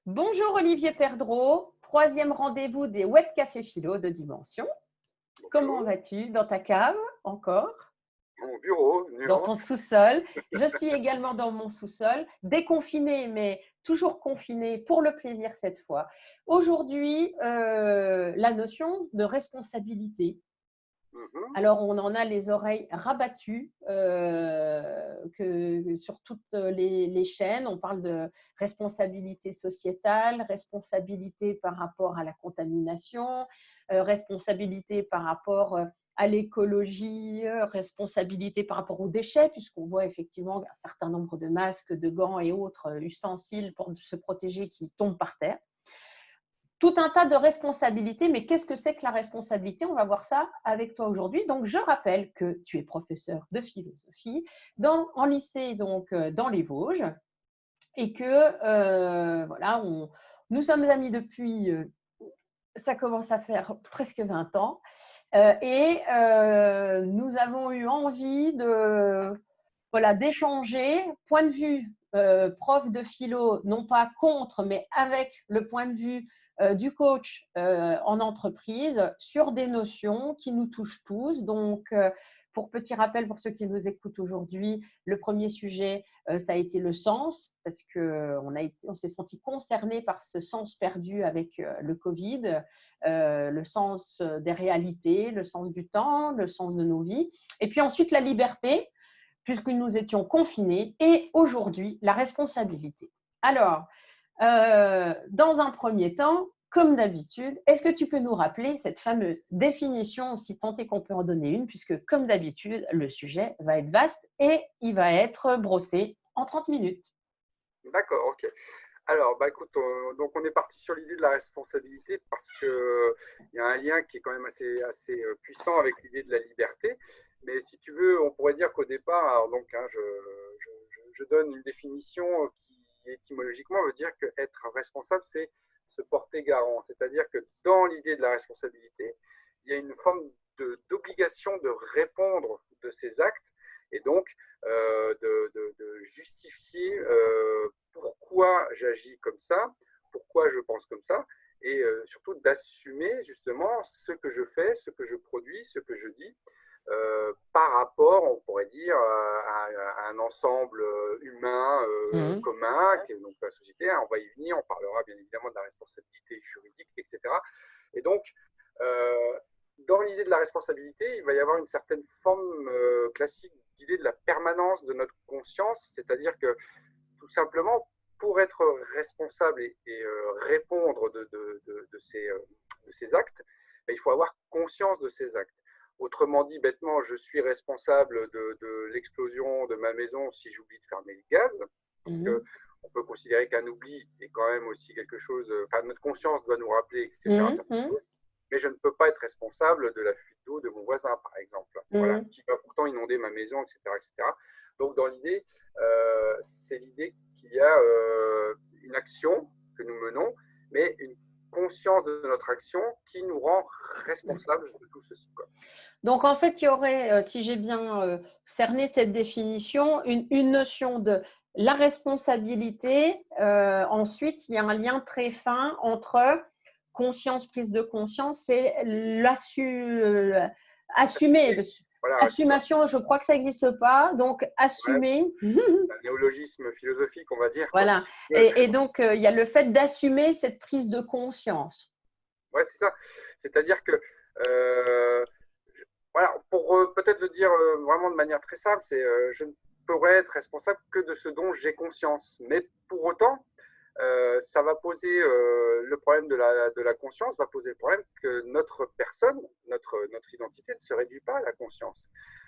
Bonjour Olivier Perdreau, troisième rendez-vous des Web Café Philo de Dimension. Comment Bonjour, vas-tu dans ta cave encore? mon bureau, Dans ton nuance. sous-sol? Je suis également dans mon sous-sol, déconfinée mais toujours confinée pour le plaisir cette fois. Aujourd'hui, la notion de responsabilité. Mhm. Alors, on en a les oreilles rabattues sur toutes les chaînes. On parle de responsabilité sociétale, responsabilité par rapport à la contamination, responsabilité par rapport à l'écologie, responsabilité par rapport aux déchets, puisqu'on voit effectivement un certain nombre de masques, de gants et autres ustensiles pour se protéger qui tombent par terre. Tout un tas de responsabilités, mais qu'est-ce que c'est que la responsabilité? On va voir ça avec toi aujourd'hui. Donc, je rappelle que tu es professeur de philosophie en lycée, donc dans les Vosges, et que voilà, nous sommes amis depuis, ça commence à faire presque 20 ans, et nous avons eu envie voilà, d'échanger point de vue prof de philo, non pas contre, mais avec le point de vue du coach en entreprise sur des notions qui nous touchent tous. Donc, pour petit rappel pour ceux qui nous écoutent aujourd'hui, le premier sujet, ça a été le sens, parce qu'on s'est senti concerné par ce sens perdu avec le Covid, le sens des réalités, le sens du temps, le sens de nos vies. Et puis ensuite, la liberté, puisque nous étions confinés, et aujourd'hui, la responsabilité. Alors, dans un premier temps, comme d'habitude, est-ce que tu peux nous rappeler cette fameuse définition, si tant est qu'on peut en donner une, puisque comme d'habitude, le sujet va être vaste et il va être brossé en 30 minutes. D'accord, ok. Alors, bah écoute, donc on est parti sur l'idée de la responsabilité parce que il y a un lien qui est quand même assez puissant avec l'idée de la liberté. Mais si tu veux, on pourrait dire qu'au départ, alors donc, hein, je donne une définition qui étymologiquement veut dire que être responsable, c'est se porter garant. C'est-à-dire que dans l'idée de la responsabilité, il y a une forme d'obligation de répondre de ses actes et donc de justifier pourquoi j'agis comme ça, pourquoi je pense comme ça, et surtout d'assumer justement ce que je fais, ce que je produis, ce que je dis, par rapport, on pourrait dire, à un ensemble humain Mmh. commun, qui est donc la société. On va y venir, on parlera bien évidemment de la responsabilité juridique, etc. Et donc, euh, dans l'idée de la responsabilité, il va y avoir une certaine forme classique d'idée de la permanence de notre conscience, c'est-à-dire que tout simplement, pour être responsable et répondre de ces actes, il faut avoir conscience de ces actes. Autrement dit, bêtement, je suis responsable de l'explosion de ma maison si j'oublie de fermer le gaz, parce que Mmh. on peut considérer qu'un oubli est quand même aussi quelque chose, enfin, notre conscience doit nous rappeler, etc., Mmh. certaines Mmh. choses, mais je ne peux pas être responsable de la fuite d'eau de mon voisin, par exemple, voilà, Mmh. qui va pourtant inonder ma maison, etc., etc. Donc, dans l'idée, c'est l'idée qu'il y a une action que nous menons, mais une conscience de notre action qui nous rend responsables de tout ceci, quoi. Donc, en fait, il y aurait, si j'ai bien cerné cette définition, une notion de la responsabilité. Ensuite, il y a un lien très fin entre conscience, prise de conscience et assumer. Assumer, voilà, c'est ça. Assumation, je crois que ça n'existe pas. Donc, Ouais, assumer. un néologisme philosophique, on va dire, quoi. Voilà. Ouais, Et donc, il y a le fait d'assumer cette prise de conscience. ouais, c'est ça. C'est-à-dire que euh, voilà, pour peut-être le dire vraiment de manière très simple, c'est je ne pourrais être responsable que de ce dont j'ai conscience. Mais pour autant, ça va poser le problème de la conscience, va poser le problème que notre personne, notre identité ne se réduit pas à la conscience.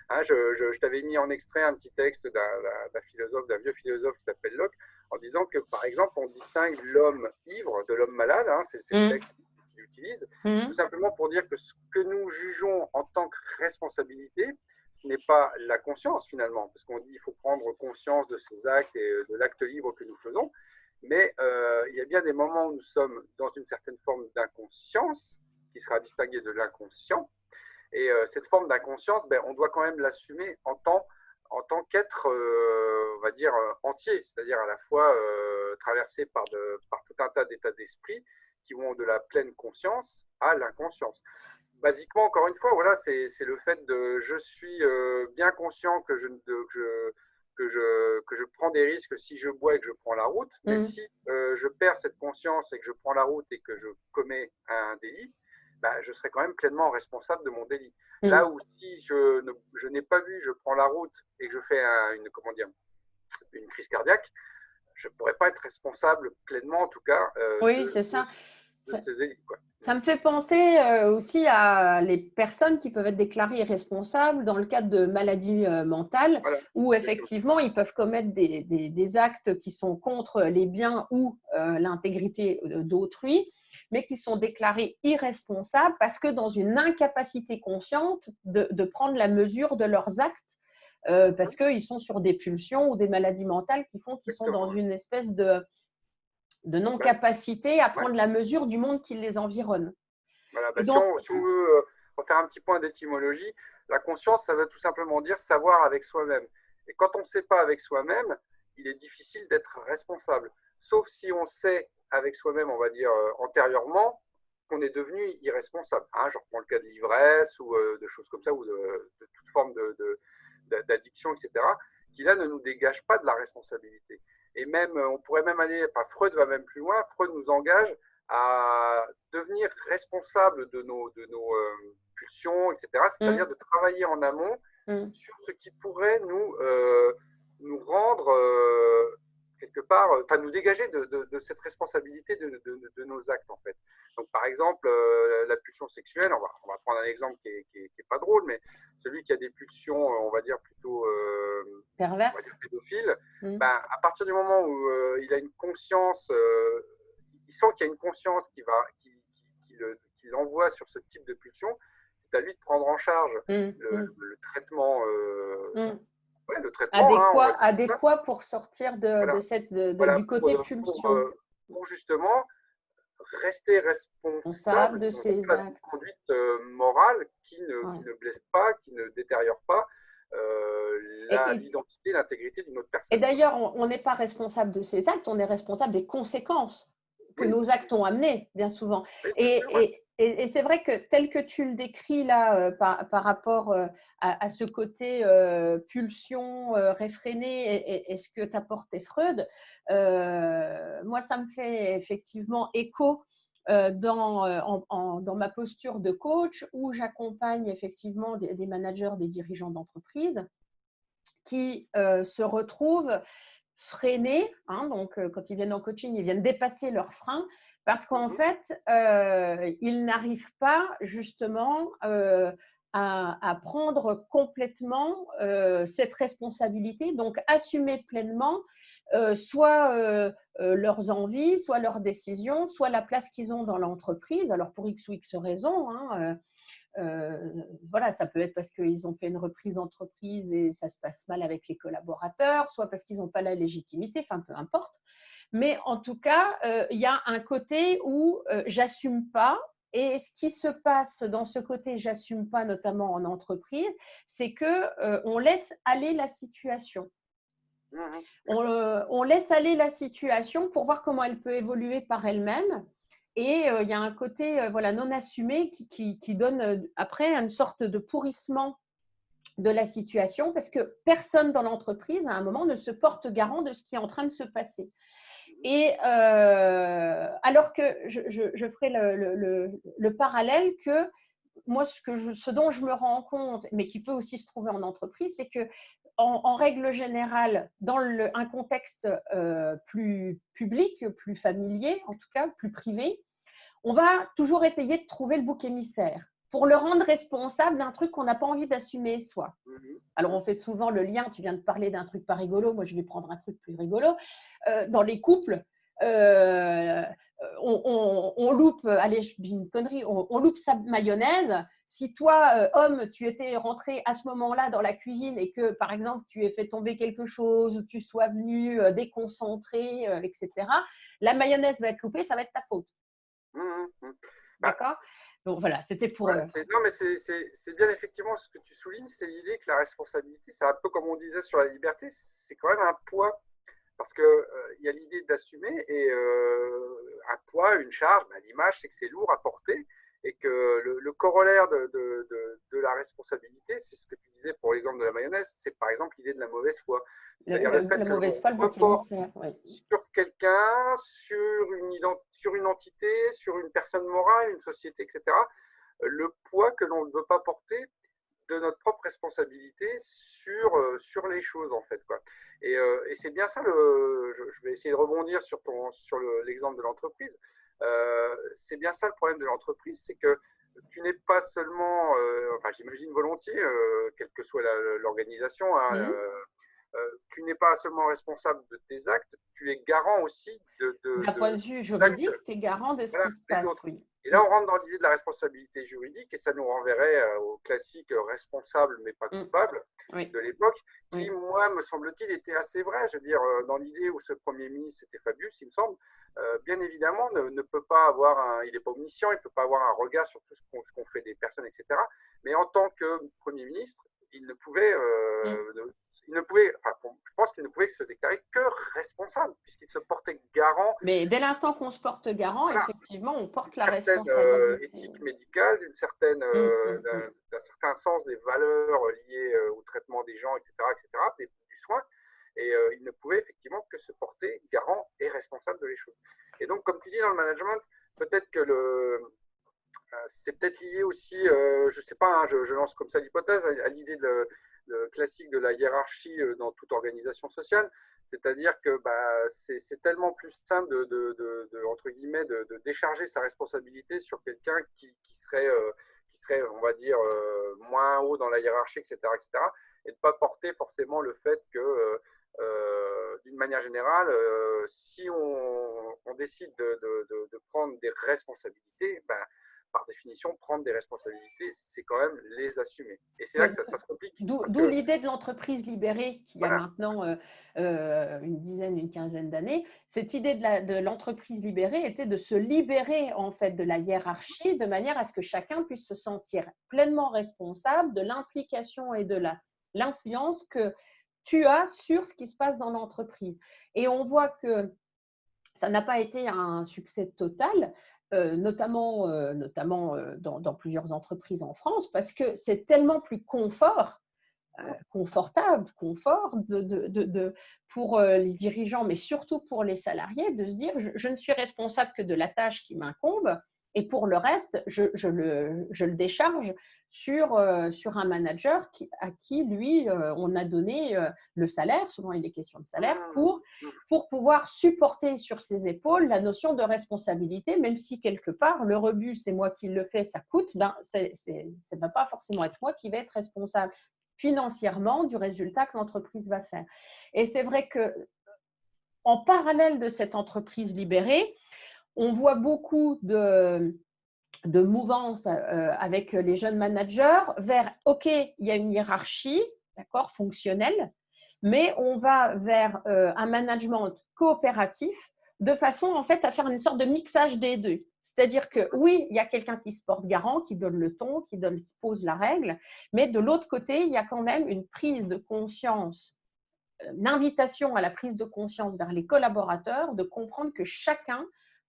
Hein, je t'avais mis en extrait un petit texte d'un philosophe, d'un vieux philosophe qui s'appelle Locke, en disant que, par exemple, on distingue l'homme ivre de l'homme malade, hein, c'est le Mmh. texte qu'il utilise, tout Mmh. simplement pour dire que ce que nous jugeons en tant que responsabilité, ce n'est pas la conscience finalement, parce qu'on dit qu'il faut prendre conscience de ses actes et de l'acte libre que nous faisons, mais il y a bien des moments où nous sommes dans une certaine forme d'inconscience, qui sera distinguée de l'inconscient, et cette forme d'inconscience, on doit quand même l'assumer en tant qu'être, on va dire, entier, c'est-à-dire à la fois traversée par tout un tas d'états d'esprit qui vont de la pleine conscience à l'inconscience. Basiquement, encore une fois, voilà, c'est le fait de je suis bien conscient que je prends des risques si je bois et que je prends la route, mais si je perds cette conscience et que je prends la route et que je commets un délit, bah, je serai quand même pleinement responsable de mon délit. Là où si je n'ai pas vu, je prends la route et que je fais une crise cardiaque, je ne pourrais pas être responsable pleinement, en tout cas, Oui, c'est ça. de ces délits, quoi. Ça me fait penser aussi à les personnes qui peuvent être déclarées irresponsables dans le cadre de maladies mentales, Voilà. où effectivement ils peuvent commettre des actes qui sont contre les biens ou l'intégrité d'autrui, mais qui sont déclarés irresponsables parce que dans une incapacité consciente de prendre la mesure de leurs actes, parce qu'ils sont sur des pulsions ou des maladies mentales qui font qu'ils sont dans une espèce de non-capacité à prendre la mesure du monde qui les environne. Voilà, Et si donc, on veut refaire un petit point d'étymologie, la conscience, ça veut tout simplement dire savoir avec soi-même. Et quand on ne sait pas avec soi-même, il est difficile d'être responsable. Sauf si on sait avec soi-même, on va dire antérieurement, qu'on est devenu irresponsable. Je reprends le cas de l'ivresse ou de choses comme ça, ou de toute forme d'addiction, etc., qui là ne nous dégage pas de la responsabilité. Et même, on pourrait même aller, Freud va même plus loin, Freud nous engage à devenir responsable de nos pulsions, etc., c'est-à-dire de travailler en amont sur ce qui pourrait nous rendre quelque part, nous dégager de cette responsabilité de nos actes, en fait. Donc, par exemple, la pulsion sexuelle, on va prendre un exemple qui est pas drôle, mais celui qui a des pulsions, on va dire plutôt perverse, pédophiles, à partir du moment où il a une conscience, il sent qu'il y a une conscience qui l'envoie sur ce type de pulsion, c'est à lui de prendre en charge le traitement. Le traitement adéquat pour sortir du côté pulsion. Pour justement rester responsable de ses actes. D'une conduite morale qui ne blesse pas, qui ne détériore pas l'identité, l'intégrité d'une autre personne. Et d'ailleurs, on n'est pas responsable de ses actes, on est responsable des conséquences que nos actes ont amenées, bien souvent. Oui, et c'est vrai que tel que tu le décris là, par rapport à ce côté pulsion réfrénée et ce que t'apportait Freud, moi, ça me fait effectivement écho dans ma posture de coach où j'accompagne effectivement des managers, des dirigeants d'entreprise qui se retrouvent freinés, donc quand ils viennent en coaching, ils viennent dépasser leurs freins parce qu'en fait, ils n'arrivent pas justement à prendre complètement cette responsabilité, donc assumer pleinement soit leurs envies, soit leurs décisions, soit la place qu'ils ont dans l'entreprise, alors pour X ou X raisons, voilà, ça peut être parce qu'ils ont fait une reprise d'entreprise et ça se passe mal avec les collaborateurs, soit parce qu'ils n'ont pas la légitimité, peu importe. Mais en tout cas, il y a un côté où j'assume pas. Et ce qui se passe dans ce côté j'assume pas, notamment en entreprise, c'est qu'on laisse aller la situation. On laisse aller la situation pour voir comment elle peut évoluer par elle-même. Et il y a un côté non assumé qui donne après une sorte de pourrissement de la situation parce que personne dans l'entreprise, à un moment, ne se porte garant de ce qui est en train de se passer. Et alors que je ferai le parallèle que moi, ce dont je me rends compte, mais qui peut aussi se trouver en entreprise, c'est que en règle générale, dans un contexte plus public, plus familier, en tout cas plus privé, on va toujours essayer de trouver le bouc émissaire pour le rendre responsable d'un truc qu'on n'a pas envie d'assumer soi. Alors, on fait souvent le lien, tu viens de parler d'un truc pas rigolo, moi je vais prendre un truc plus rigolo. Dans les couples, on loupe, allez, je dis une connerie, on loupe sa mayonnaise. Si toi, homme, tu étais rentré à ce moment-là dans la cuisine et que, par exemple, tu aies fait tomber quelque chose ou tu sois venu déconcentré, etc., la mayonnaise va être loupée, ça va être ta faute. D'accord ? Donc voilà, c'était pour… Non, mais c'est bien effectivement ce que tu soulignes, c'est l'idée que la responsabilité, c'est un peu comme on disait sur la liberté, c'est quand même un poids parce qu'il y a l'idée d'assumer et un poids, une charge, l'image, c'est que c'est lourd à porter et que le corollaire de la responsabilité, c'est ce que tu disais pour l'exemple de la mayonnaise, c'est par exemple l'idée de la mauvaise foi. C'est-à-dire le fait La que mauvaise l'on foi, le bouc reporte émissaire, oui. sur quelqu'un, sur une entité, sur une personne morale, une société, etc., le poids que l'on ne veut pas porter de notre propre responsabilité sur les choses, en fait, quoi. Et c'est bien ça, je vais essayer de rebondir sur l'exemple de l'entreprise. C'est bien ça le problème de l'entreprise, c'est que tu n'es pas seulement, enfin j'imagine volontiers, quelle que soit l'organisation, hein, tu n'es pas seulement responsable de tes actes, tu es garant aussi D'un point de vue des actes, juridique, tu es garant de ce voilà, qui se des passe, autres. oui. Et là, on rentre dans l'idée de la responsabilité juridique et ça nous renverrait au classique responsable mais pas coupable Oui. de l'époque, qui, Oui. moi, me semble-t-il, était assez vrai. Je veux dire, dans l'idée où ce Premier ministre, c'était Fabius, il me semble, bien évidemment, ne peut pas avoir il n'est pas omniscient, il ne peut pas avoir un regard sur tout ce qu'ont fait des personnes, etc. Mais en tant que Premier ministre, il ne pouvait, enfin, je pense qu'il ne pouvait se déclarer que responsable, puisqu'il se portait garant. Mais dès l'instant qu'on se porte garant, Voilà, effectivement, on porte d'une la certaine responsabilité. éthique médicale, d'un certain sens des valeurs liées au traitement des gens, etc., du soin. Et il ne pouvait effectivement que se porter garant et responsable de les choses. Et donc, comme tu dis dans le management, peut-être que c'est peut-être lié aussi, je ne sais pas, hein, je lance comme ça l'hypothèse, à l'idée classique de la hiérarchie dans toute organisation sociale. C'est-à-dire que c'est tellement plus simple entre guillemets, de décharger sa responsabilité sur quelqu'un qui serait, on va dire, moins haut dans la hiérarchie, etc., et de ne pas porter forcément le fait que, d'une manière générale, si on décide de prendre des responsabilités, par définition, prendre des responsabilités, c'est quand même les assumer. Et c'est là que ça se complique. D'où l'idée de l'entreprise libérée, qui a voilà. maintenant une dizaine, une quinzaine d'années. Cette idée de l'entreprise libérée était de se libérer en fait de la hiérarchie, de manière à ce que chacun puisse se sentir pleinement responsable de l'implication et de l'influence que tu as sur ce qui se passe dans l'entreprise. Et on voit que ça n'a pas été un succès total, notamment dans plusieurs entreprises en France, parce que c'est tellement plus confortable pour les dirigeants, mais surtout pour les salariés, de se dire je ne suis responsable que de la tâche qui m'incombe et pour le reste, je le décharge sur un manager à qui, lui, on a donné le salaire, souvent il est question de salaire, pour pouvoir supporter sur ses épaules la notion de responsabilité, même si quelque part, le rebut, c'est moi qui le fais, ça coûte, ça ne va pas forcément être moi qui vais être responsable financièrement du résultat que l'entreprise va faire. Et c'est vrai qu'en parallèle de cette entreprise libérée, on voit beaucoup de mouvance avec les jeunes managers vers, OK, il y a une hiérarchie, d'accord, fonctionnelle, mais on va vers un management coopératif de façon en fait à faire une sorte de mixage des deux. C'est-à-dire que oui, il y a quelqu'un qui se porte garant, qui donne le ton, qui pose la règle, mais de l'autre côté, il y a quand même une prise de conscience, une invitation à la prise de conscience vers les collaborateurs de comprendre que chacun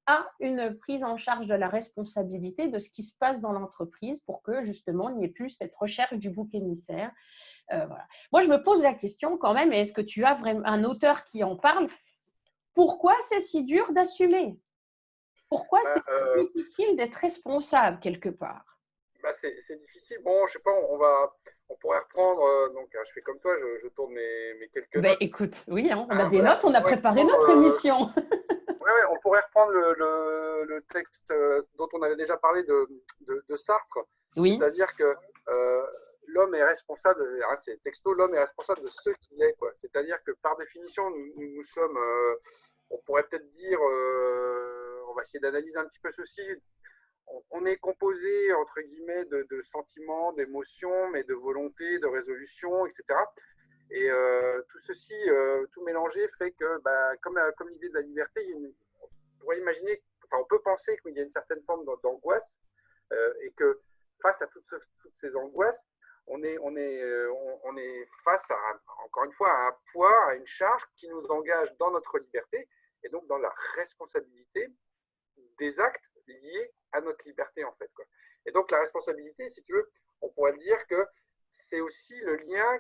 a une prise en charge de la responsabilité de ce qui se passe dans l'entreprise pour que justement il n'y ait plus cette recherche du bouc émissaire. Voilà. Moi, je me pose la question quand même, est-ce que tu as vraiment un auteur qui en parle? Pourquoi c'est si dur d'assumer? Pourquoi c'est si difficile d'être responsable quelque part? C'est difficile. Bon, je sais pas, on pourrait reprendre. Donc, je fais comme toi, je tourne mes quelques notes. Écoute, oui, hein, on a des notes, on a préparé notre émission. On pourrait reprendre le texte dont on avait déjà parlé de Sartre. Oui. C'est-à-dire que l'homme est responsable, c'est texto, l'homme est responsable de ce qu'il est. C'est-à-dire que par définition, nous sommes, on pourrait peut-être dire, on va essayer d'analyser un petit peu ceci. On est composé, entre guillemets, de sentiments, d'émotions, mais de volonté, de résolution, etc. Et tout ceci, tout mélangé, fait que, comme l'idée de la liberté, on pourrait imaginer, on peut penser qu'il y a une certaine forme d'angoisse et que face à toutes ces angoisses, on est face à, encore une fois, à un poids, à une charge qui nous engage dans notre liberté et donc dans la responsabilité des actes liés à notre liberté, en fait, quoi. Et donc, la responsabilité, si tu veux, on pourrait dire que c'est aussi le lien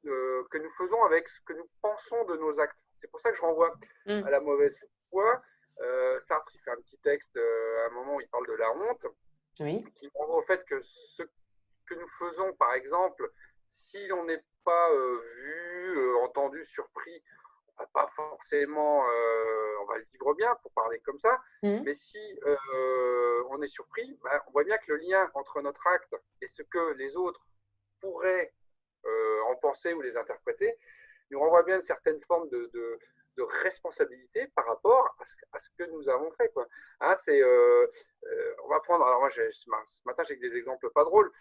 que nous faisons avec ce que nous pensons de nos actes. C'est pour ça que je renvoie à Mm. la mauvaise foi. Sartre, il fait un petit texte à un moment où il parle de la honte, Oui. qui renvoie au fait que ce que nous faisons, par exemple, si on n'est pas vu, entendu, surpris, on va pas forcément, on va le vivre bien pour parler comme ça, Mm. mais si on est surpris, ben, on voit bien que le lien entre notre acte et ce que les autres pourraient en penser ou les interpréter nous renvoie bien une certaine forme de responsabilité par rapport à ce que nous avons fait, quoi. Hein, on va prendre, alors moi ce matin j'ai des exemples pas drôles.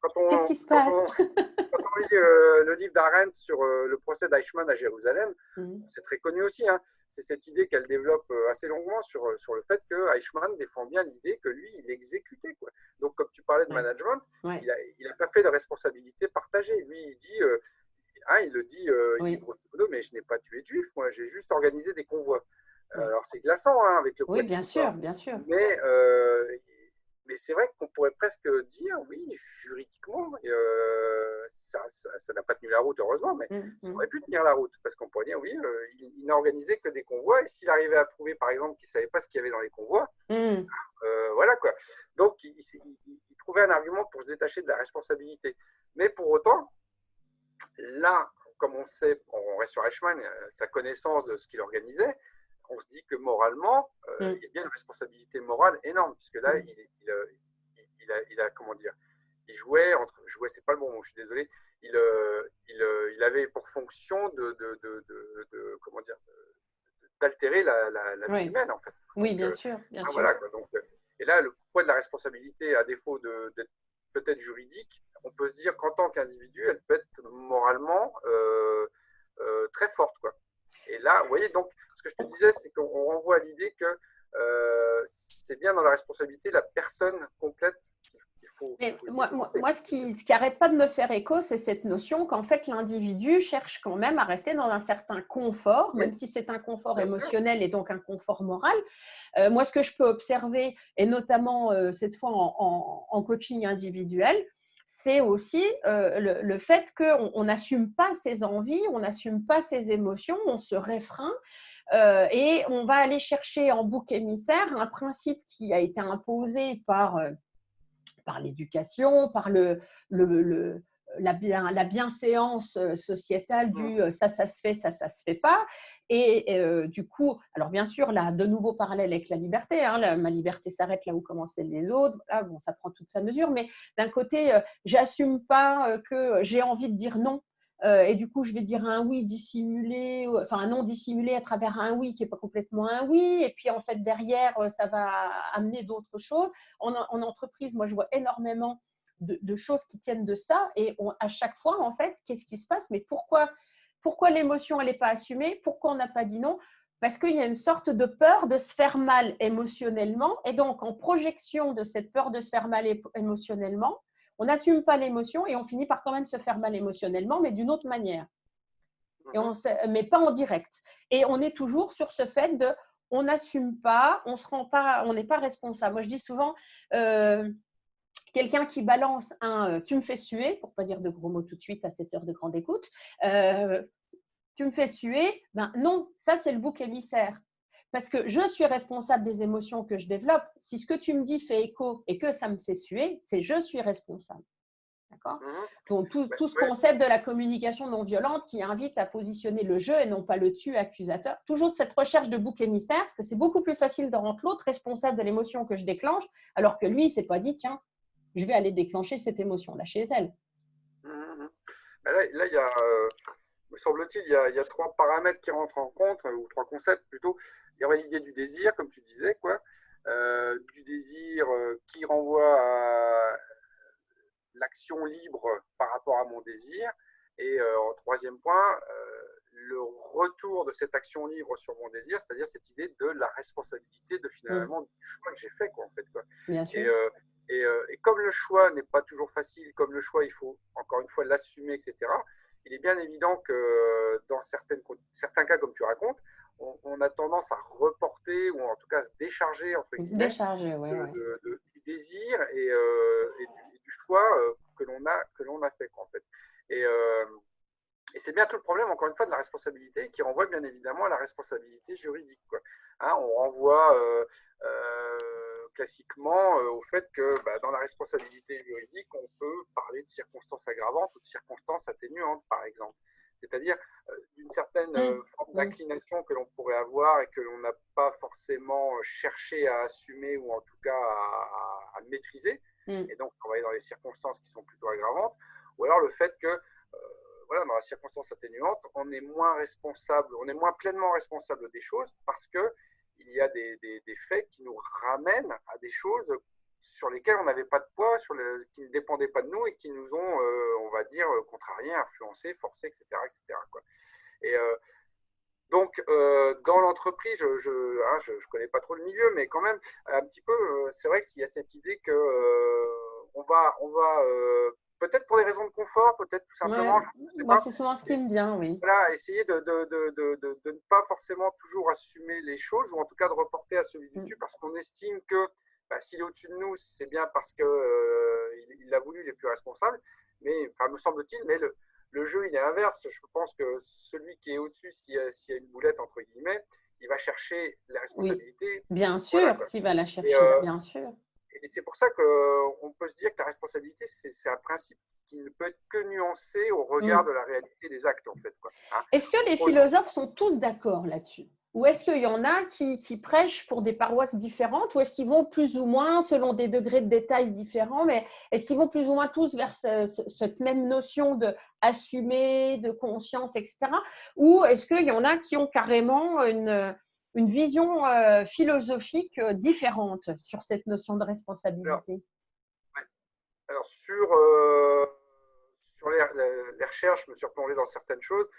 Quand Qu'est-ce on, qui se quand passe? on, quand on lit le livre d'Arendt sur le procès d'Eichmann à Jérusalem, Mm. c'est très connu aussi, hein. C'est cette idée qu'elle développe assez longuement sur le fait que Eichmann défend bien l'idée que lui, il exécutait, quoi. Donc, comme tu parlais de Ouais. management, Ouais. il a pas fait de responsabilité partagée. Lui, il dit, il le dit, il dit Oui. grosso modo, mais je n'ai pas tué de juifs, moi, j'ai juste organisé des convois. Ouais. Alors, c'est glaçant, hein, avec le Oui, poids de bien l'histoire. sûr, bien sûr. Mais, c'est vrai qu'on pourrait presque dire, oui, juridiquement, ça n'a pas tenu la route, heureusement, mais Mm. ça Mm. aurait pu tenir la route. Parce qu'on pourrait dire, oui, il n'a organisé que des convois, et s'il arrivait à prouver, par exemple, qu'il ne savait pas ce qu'il y avait dans les convois, Mm. voilà quoi. Donc, il trouvait un argument pour se détacher de la responsabilité. Mais pour autant, là, comme on sait, on reste sur Eichmann, sa connaissance de ce qu'il organisait, on se dit que moralement, Mm. il y a bien une responsabilité morale énorme, puisque là, Mm. il a comment dire, jouait, c'est pas le bon mot, je suis désolé, il avait pour fonction comment dire, d'altérer la vie Oui. humaine, en fait. Oui, Donc, bien sûr, bien sûr. voilà, quoi. Donc, et là, le poids de la responsabilité, à défaut d'être peut-être juridique, on peut se dire qu'en tant qu'individu, elle peut être moralement très forte, quoi. Et là, vous voyez, donc, ce que je te disais, c'est qu'on renvoie à l'idée que c'est bien dans la responsabilité la personne complète qu'il Mais faut essayer de penser. moi, ce qui arrête pas de me faire écho, c'est cette notion qu'en fait, l'individu cherche quand même à rester dans un certain confort, Oui, même si c'est un confort bien sûr. émotionnel et donc un confort moral. Moi, ce que je peux observer, et notamment cette fois en coaching individuel, c'est aussi le fait qu'on n'assume pas ses envies, on n'assume pas ses émotions, on se réfreint et on va aller chercher en bouc émissaire un principe qui a été imposé par l'éducation, par la bienséance sociétale du ça se fait, ça se fait pas. Et du coup, alors bien sûr, là, de nouveaux parallèles avec la liberté, hein, ma liberté s'arrête là où commence celle des autres. Là, bon, ça prend toute sa mesure, mais d'un côté, j'assume pas que j'ai envie de dire non. Et du coup, je vais dire un oui dissimulé, enfin un non dissimulé à travers un oui qui n'est pas complètement un oui. Et puis, en fait, derrière, ça va amener d'autres choses. En entreprise, moi, je vois énormément de choses qui tiennent de ça. Et à chaque fois, en fait, qu'est-ce qui se passe? Mais pourquoi l'émotion, elle n'est pas assumée? Pourquoi on n'a pas dit non? Parce qu'il y a une sorte de peur de se faire mal émotionnellement. Et donc, en projection de cette peur de se faire mal émotionnellement, on n'assume pas l'émotion et on finit par quand même se faire mal émotionnellement, mais d'une autre manière. Et mais pas en direct. Et on est toujours sur ce fait de on n'assume pas, on se rend pas, on n'est pas responsable. Moi, je dis souvent, quelqu'un qui balance un tu me fais suer, pour pas dire de gros mots tout de suite à cette heure de grande écoute, tu me fais suer, ben non, ça c'est le bouc émissaire. Parce que je suis responsable des émotions que je développe. Si ce que tu me dis fait écho et que ça me fait suer, c'est je suis responsable. D'accord? Donc, tout ce Ouais. concept de la communication non violente qui invite à positionner le je et non pas le tu accusateur. Toujours cette recherche de bouc émissaire, parce que c'est beaucoup plus facile de rendre l'autre responsable de l'émotion que je déclenche, alors que lui, il ne s'est pas dit, tiens, je vais aller déclencher cette émotion-là chez elle. Là, il y a, me semble-t-il, il y a trois paramètres qui rentrent en compte, ou trois concepts plutôt. Il y aurait l'idée du désir, comme tu disais, quoi. Du désir qui renvoie à l'action libre par rapport à mon désir. Et en troisième point, le retour de cette action libre sur mon désir, c'est-à-dire cette idée de la responsabilité de finalement du choix que j'ai fait, quoi, en fait, quoi. Bien Et, sûr. Et comme le choix n'est pas toujours facile, comme le choix, il faut encore une fois l'assumer, etc., il est bien évident que dans certains cas, comme tu racontes, on a tendance à reporter ou en tout cas à se décharger, entre guillemets, Décharger, oui, oui. du désir et du choix que l'on a fait, quoi, en fait. Et, euh, et c'est bien tout le problème, encore une fois, de la responsabilité qui renvoie bien évidemment à la responsabilité juridique, quoi. Hein, on renvoie classiquement au fait que dans la responsabilité juridique, on peut parler de circonstances aggravantes ou de circonstances atténuantes, par exemple. C'est-à-dire d'une certaine forme d'inclination que l'on pourrait avoir et que l'on n'a pas forcément cherché à assumer ou en tout cas à maîtriser, et donc travailler dans les circonstances qui sont plutôt aggravantes, ou alors le fait que voilà, dans la circonstance atténuante, on est moins responsable, on est moins pleinement responsable des choses parce que il y a des faits qui nous ramènent à des choses sur lesquelles on n'avait pas de poids, qui ne dépendaient pas de nous et qui nous ont, on va dire, contrariés, influencés, forcés, etc., etc., quoi. Et donc, dans l'entreprise, je connais pas trop le milieu, mais quand même, un petit peu, c'est vrai qu'il y a cette idée que on va peut-être pour des raisons de confort, peut-être tout simplement, Ouais. je ne sais Moi, pas. c'est souvent ce qui me vient, oui. Voilà, essayer de ne pas forcément toujours assumer les choses, ou en tout cas de reporter à celui du dessus, parce qu'on estime que s'il est au-dessus de nous, c'est bien parce qu'il il a voulu, il est plus responsable. Mais, enfin, me semble-t-il, mais le jeu, il est inverse. Je pense que celui qui est au-dessus, s'il y a une boulette, entre guillemets, il va chercher la Oui, responsabilité. bien Voilà, sûr quoi. qu'il va la Et, chercher, bien sûr. et c'est pour ça qu'on peut se dire que la responsabilité, c'est un principe qui ne peut être que nuancé au regard de la réalité des actes, en fait, quoi. Hein. Est-ce que les philosophes sont tous d'accord là-dessus? Ou est-ce qu'il y en a qui prêchent pour des paroisses différentes? Ou est-ce qu'ils vont plus ou moins, selon des degrés de détail différents, mais est-ce qu'ils vont plus ou moins tous vers cette même notion d'assumer, de conscience, etc.? Ou est-ce qu'il y en a qui ont carrément une vision philosophique différente sur cette notion de Alors, responsabilité? ouais. Alors sur les recherches, je me suis replongé dans certaines choses.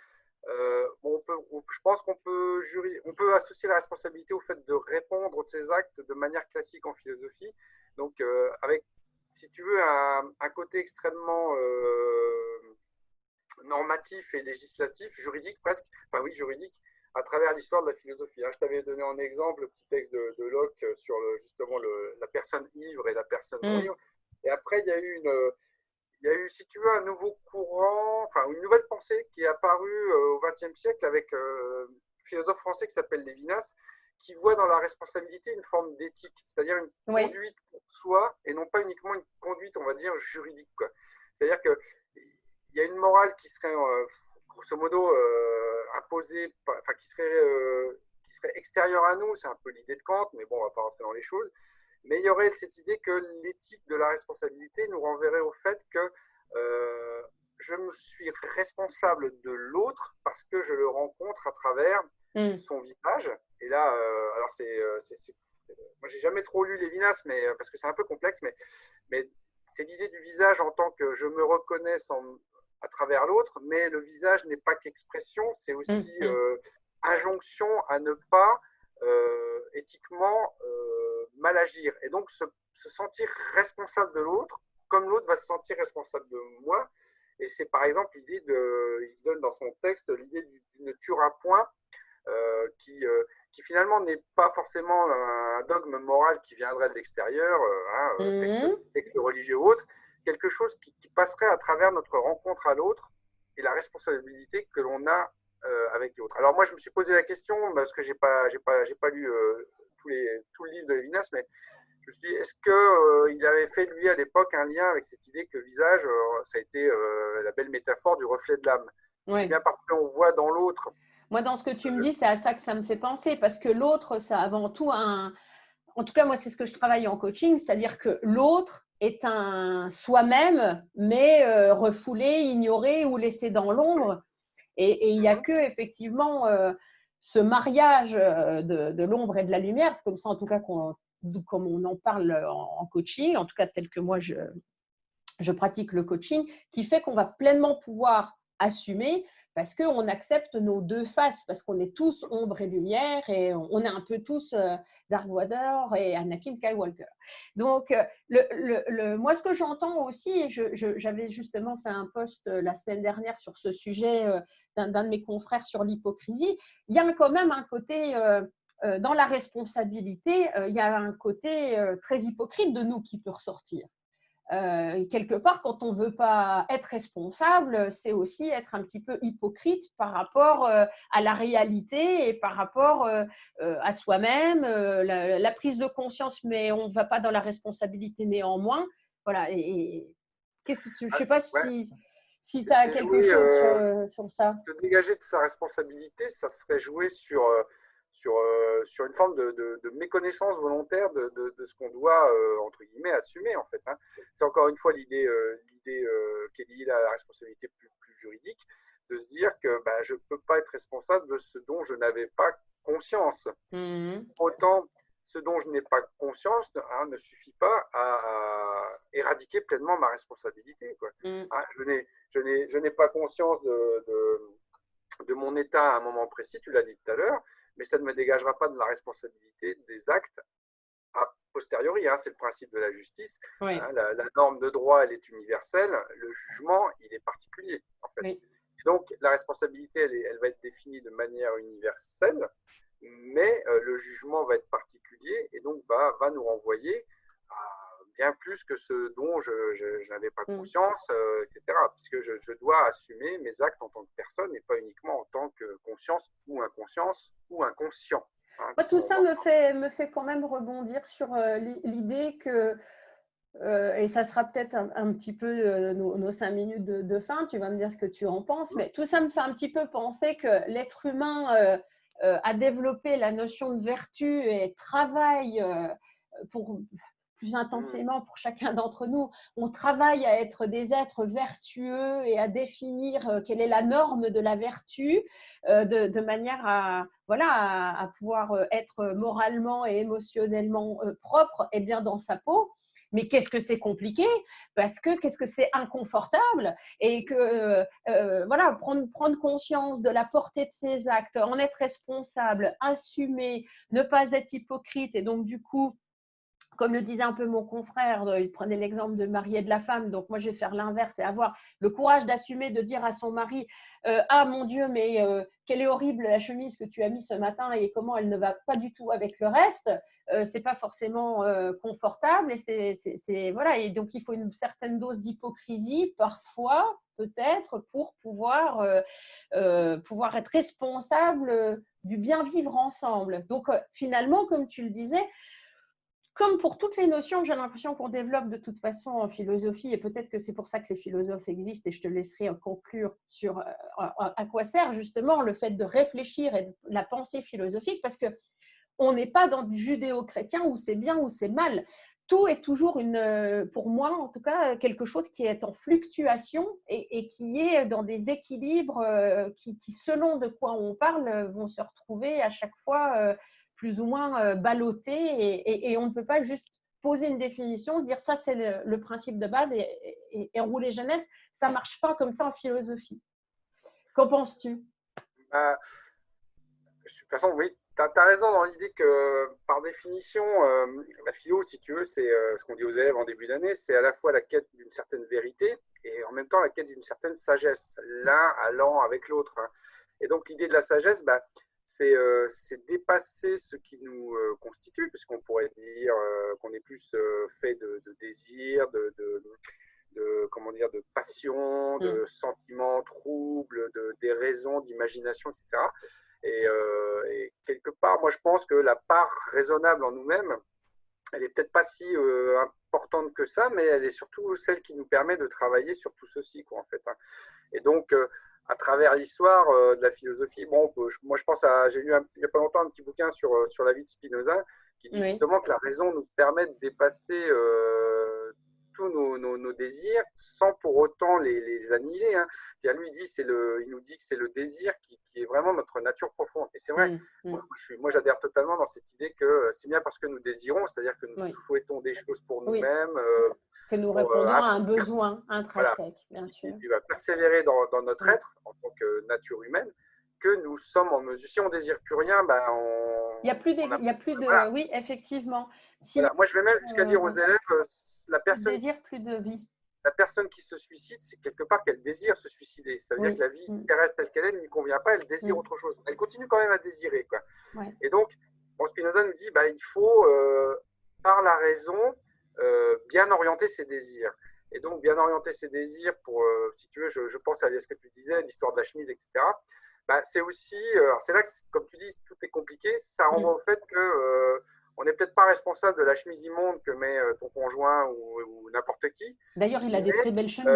Je pense on peut associer la responsabilité au fait de répondre de ses actes de manière classique en philosophie. Donc, avec, si tu veux, un côté extrêmement normatif et législatif, juridique presque, enfin oui, juridique, à travers l'histoire de la philosophie. Je t'avais donné en exemple le petit texte de Locke sur justement la personne ivre et la personne non ivre. Et après, il y a eu, si tu veux, un nouveau courant, enfin une nouvelle pensée qui est apparue au XXe siècle avec un philosophe français qui s'appelle Lévinas, qui voit dans la responsabilité une forme d'éthique, c'est-à-dire une conduite pour soi et non pas uniquement une conduite, on va dire, juridique, quoi. C'est-à-dire qu'il y a une morale qui serait, grosso modo, imposée, enfin qui serait extérieure à nous, c'est un peu l'idée de Kant, mais bon, on ne va pas rentrer dans les choses. Mais il y aurait cette idée que l'éthique de la responsabilité nous renverrait au fait que je me suis responsable de l'autre parce que je le rencontre à travers son visage. Et là, alors moi j'ai jamais trop lu Lévinas, mais parce que c'est un peu complexe, mais c'est l'idée du visage en tant que je me reconnais à travers l'autre, mais le visage n'est pas qu'expression, c'est aussi injonction à ne pas éthiquement mal agir. Et donc se sentir responsable de l'autre, comme l'autre va se sentir responsable de moi. Et c'est par exemple l'idée il donne dans son texte l'idée d'une tuera point, qui finalement n'est pas forcément un dogme moral qui viendrait de l'extérieur, texte religieux ou autre, quelque chose qui passerait à travers notre rencontre à l'autre et la responsabilité que l'on a avec l'autre. Alors moi, je me suis posé la question, parce que j'ai pas lu tout le livre de Lévinas, mais je me suis dit, est-ce qu'il avait fait, lui, à l'époque, un lien avec cette idée que le visage, ça a été la belle métaphore du reflet de l'âme. C'est bien parce qu'on voit dans l'autre. Moi, dans ce que tu me dis, c'est à ça que ça me fait penser, parce que l'autre, c'est avant tout en tout cas, moi, c'est ce que je travaille en coaching, c'est-à-dire que l'autre est un soi-même, mais refoulé, ignoré ou laissé dans l'ombre. Et il n'y a que, effectivement, ce mariage de l'ombre et de la lumière, c'est comme ça, en tout cas, comme on en parle en coaching, en tout cas, tel que moi, je pratique le coaching, qui fait qu'on va pleinement pouvoir assumer parce qu'on accepte nos deux faces, parce qu'on est tous ombre et lumière et on est un peu tous Dark Vador et Anakin Skywalker. Donc, moi, ce que j'entends aussi, et j'avais justement fait un post la semaine dernière sur ce sujet d'un de mes confrères sur l'hypocrisie, il y a quand même un côté… dans la responsabilité, il y a un côté très hypocrite de nous qui peut ressortir. Quelque part, quand on ne veut pas être responsable, c'est aussi être un petit peu hypocrite par rapport à la réalité et par rapport à soi-même, la prise de conscience, mais on ne va pas dans la responsabilité néanmoins. Voilà. Et qu'est-ce que je ne sais pas Ouais, si tu as quelque jouer, chose sur ça. se dégager de sa responsabilité, ça serait jouer sur une forme de méconnaissance volontaire de ce qu'on doit, entre guillemets, assumer, en fait. Hein. C'est encore une fois l'idée qui est liée à la responsabilité plus juridique, de se dire que bah, je ne peux pas être responsable de ce dont je n'avais pas conscience. Autant, ce dont je n'ai pas conscience ne suffit pas à éradiquer pleinement ma responsabilité. Quoi. Hein, je n'ai pas conscience de mon état à un moment précis, tu l'as dit tout à l'heure, mais ça ne me dégagera pas de la responsabilité des actes a posteriori. Hein, c'est le principe de la justice. Oui. Hein, la norme de droit, elle est universelle. Le jugement, il est particulier, en fait. Oui. Donc, la responsabilité, elle va être définie de manière universelle, mais le jugement va être particulier et donc va nous renvoyer à bien plus que ce dont je n'avais pas conscience, etc. Puisque je dois assumer mes actes en tant que personne et pas uniquement en tant que conscience ou inconscient. Hein, Moi, tout ça me fait quand même rebondir sur l'idée que, et ça sera peut-être un petit peu nos 5 minutes de fin, tu vas me dire ce que tu en penses, mais tout ça me fait un petit peu penser que l'être humain a développé la notion de vertu et travaille pour plus intensément pour chacun d'entre nous. On travaille à être des êtres vertueux et à définir quelle est la norme de la vertu de manière à pouvoir être moralement et émotionnellement propre et bien dans sa peau. Mais qu'est-ce que c'est compliqué parce que qu'est-ce que c'est inconfortable et que prendre conscience de la portée de ses actes, en être responsable, assumer, ne pas être hypocrite et donc du coup comme le disait un peu mon confrère, il prenait l'exemple de mari et de la femme, donc moi je vais faire l'inverse et avoir le courage d'assumer, de dire à son mari ah mon Dieu, mais quelle est horrible la chemise que tu as mise ce matin et comment elle ne va pas du tout avec le reste, c'est pas forcément confortable voilà, et donc il faut une certaine dose d'hypocrisie parfois peut-être pour pouvoir être responsable du bien vivre ensemble. Donc finalement, comme tu le disais, comme pour toutes les notions, j'ai l'impression qu'on développe de toute façon en philosophie, et peut-être que c'est pour ça que les philosophes existent, et je te laisserai conclure sur à quoi sert justement le fait de réfléchir et de la pensée philosophique, parce qu'on n'est pas dans du judéo-chrétien où c'est bien ou c'est mal. Tout est toujours, pour moi en tout cas, quelque chose qui est en fluctuation et qui est dans des équilibres qui, selon de quoi on parle, vont se retrouver à chaque fois plus ou moins ballottés et on ne peut pas juste poser une définition, se dire ça c'est le principe de base et rouler jeunesse, ça ne marche pas comme ça en philosophie. Qu'en penses-tu ? De toute façon, oui, tu as raison dans l'idée que, par définition, la philo, si tu veux, c'est ce qu'on dit aux élèves en début d'année, c'est à la fois la quête d'une certaine vérité et en même temps la quête d'une certaine sagesse, l'un allant avec l'autre. Hein. Et donc, l'idée de la sagesse, c'est dépasser ce qui nous constitue, puisqu'on pourrait dire qu'on est plus fait de désirs, comment dire, de passion, de sentiments troubles, des raisons, d'imagination, etc. Et quelque part, moi je pense que la part raisonnable en nous-mêmes, elle est peut-être pas si importante que ça, mais elle est surtout celle qui nous permet de travailler sur tout ceci, quoi, en fait. Hein. Et donc, à travers l'histoire de la philosophie, bon, moi je pense j'ai lu il n'y a pas longtemps un petit bouquin sur la vie de Spinoza qui dit justement que la raison nous permet de dépasser tous nos désirs sans pour autant les annihiler, hein. Lui, il nous dit que c'est le désir qui est vraiment notre nature profonde. Et c'est vrai, moi j'adhère totalement dans cette idée que c'est bien parce que nous désirons, c'est-à-dire que nous souhaitons des choses pour nous-mêmes. Que nous répondons à un besoin intrinsèque, bien sûr. Et puis persévérer dans notre être en tant que nature humaine, que nous sommes en mesure. Si on ne désire plus rien, il n'y a plus de oui, effectivement. Moi, je vais même jusqu'à dire aux élèves, la personne qui se suicide, c'est quelque part qu'elle désire se suicider. Ça veut dire que la vie terrestre telle qu'elle est ne lui convient pas, elle désire autre chose. Elle continue quand même à désirer, quoi. Et donc, Spinoza nous dit, il faut, par la raison, bien orienter ses désirs. Et donc, bien orienter ses désirs pour, si tu veux, je pense à ce que tu disais, l'histoire de la chemise, etc. C'est aussi, c'est là que, comme tu dis, tout est compliqué. Ça renvoie au fait que on n'est peut-être pas responsable de la chemise immonde que met ton conjoint ou n'importe qui. D'ailleurs, il a des très belles chemises.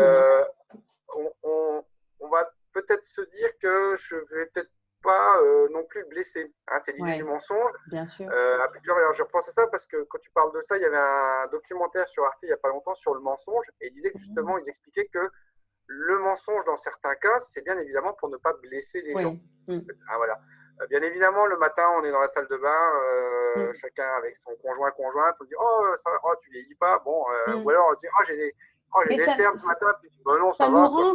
On va peut-être se dire que je ne vais peut-être pas non plus blesser. Hein, c'est l'idée du mensonge. Bien sûr. À plusieurs, je repense à ça parce que quand tu parles de ça, il y avait un documentaire sur Arte il n'y a pas longtemps sur le mensonge et il disait que justement, ils expliquaient que le mensonge, dans certains cas, c'est bien évidemment pour ne pas blesser les gens. Ah, voilà. Bien évidemment, le matin, on est dans la salle de bain, chacun avec son conjointe, on dit « Oh, ça va, tu vieillis pas ». Bon, ou alors on dit « Oh, j'ai des cernes ce matin ». Non, ça nous rend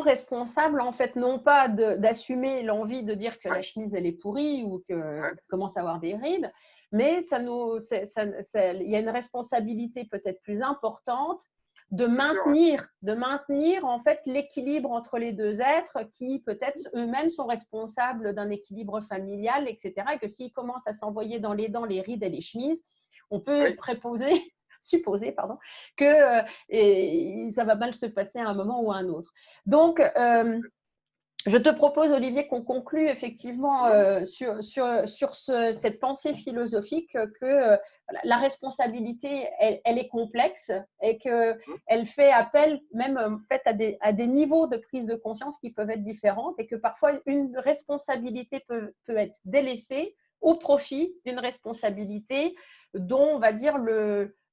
responsable, en fait, non pas d'assumer l'envie de dire que la chemise, elle est pourrie ou qu'elle commence à avoir des rides, mais il y a une responsabilité peut-être plus importante de maintenir en fait l'équilibre entre les deux êtres qui peut-être eux-mêmes sont responsables d'un équilibre familial, etc. Et que s'ils commencent à s'envoyer dans les dents les rides et les chemises, on peut supposer que ça va mal se passer à un moment ou à un autre. Donc, je te propose, Olivier, qu'on conclue effectivement sur cette pensée philosophique que la responsabilité, elle est complexe et qu'elle fait appel même en fait, à des niveaux de prise de conscience qui peuvent être différents et que parfois une responsabilité peut être délaissée au profit d'une responsabilité dont, on va dire,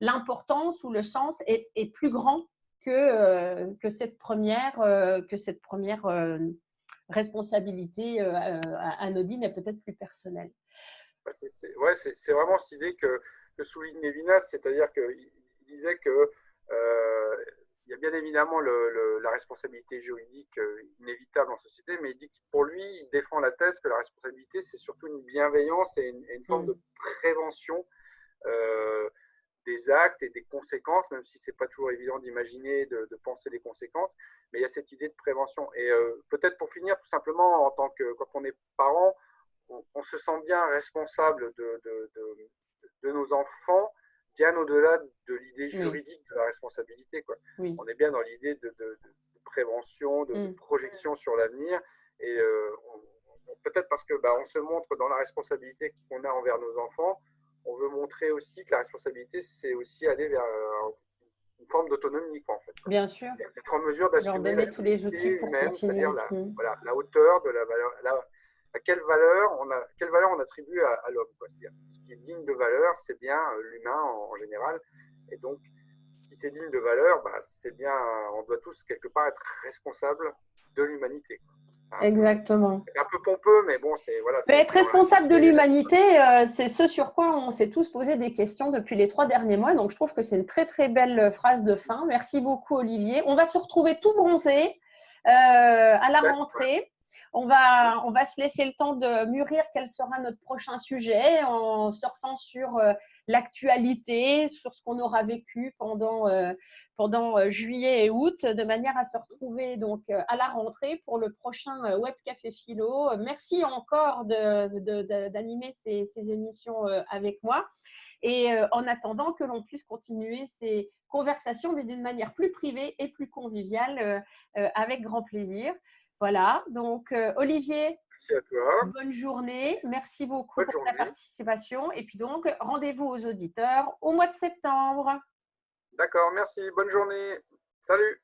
l'importance ou le sens est plus grand que cette première responsabilité anodine et peut-être plus personnelle. C'est vraiment cette idée que souligne Lévinas, c'est-à-dire qu'il disait que il y a bien évidemment la responsabilité juridique inévitable en société, mais il dit que pour lui, il défend la thèse que la responsabilité, c'est surtout une bienveillance et une forme de prévention des actes et des conséquences, même si ce n'est pas toujours évident d'imaginer, de penser les conséquences, mais il y a cette idée de prévention. Et peut-être pour finir, tout simplement, quand on est parent, on se sent bien responsable de nos enfants, bien au-delà de l'idée juridique de la responsabilité, quoi. On est bien dans l'idée de prévention, de projection sur l'avenir, et peut-être parce que on se montre dans la responsabilité qu'on a envers nos enfants, on veut montrer aussi que la responsabilité, c'est aussi aller vers une forme d'autonomie, en fait. Bien sûr. Être en mesure d'assumer la tous les outils pour humaine, c'est-à-dire la hauteur de la valeur, quelle valeur on attribue à l'homme. Ce qui est digne de valeur, c'est bien l'humain en général. Et donc, si c'est digne de valeur, c'est bien, on doit tous quelque part être responsables de l'humanité. Exactement. C'est un peu pompeux, mais bon, c'est voilà. Mais être responsable de l'humanité, c'est ce sur quoi on s'est tous posé des questions depuis les 3 derniers mois. Donc, je trouve que c'est une très, très belle phrase de fin. Merci beaucoup, Olivier. On va se retrouver tout bronzé à la rentrée. On va se laisser le temps de mûrir quel sera notre prochain sujet en surfant sur l'actualité, sur ce qu'on aura vécu pendant juillet et août, de manière à se retrouver donc à la rentrée pour le prochain Web Café Philo. Merci encore d'animer ces émissions avec moi. Et en attendant que l'on puisse continuer ces conversations, mais d'une manière plus privée et plus conviviale, avec grand plaisir. Voilà, donc Olivier, merci à toi. Bonne journée, merci beaucoup pour ta participation. Et puis donc, rendez-vous aux auditeurs au mois de septembre. D'accord, merci, bonne journée. Salut.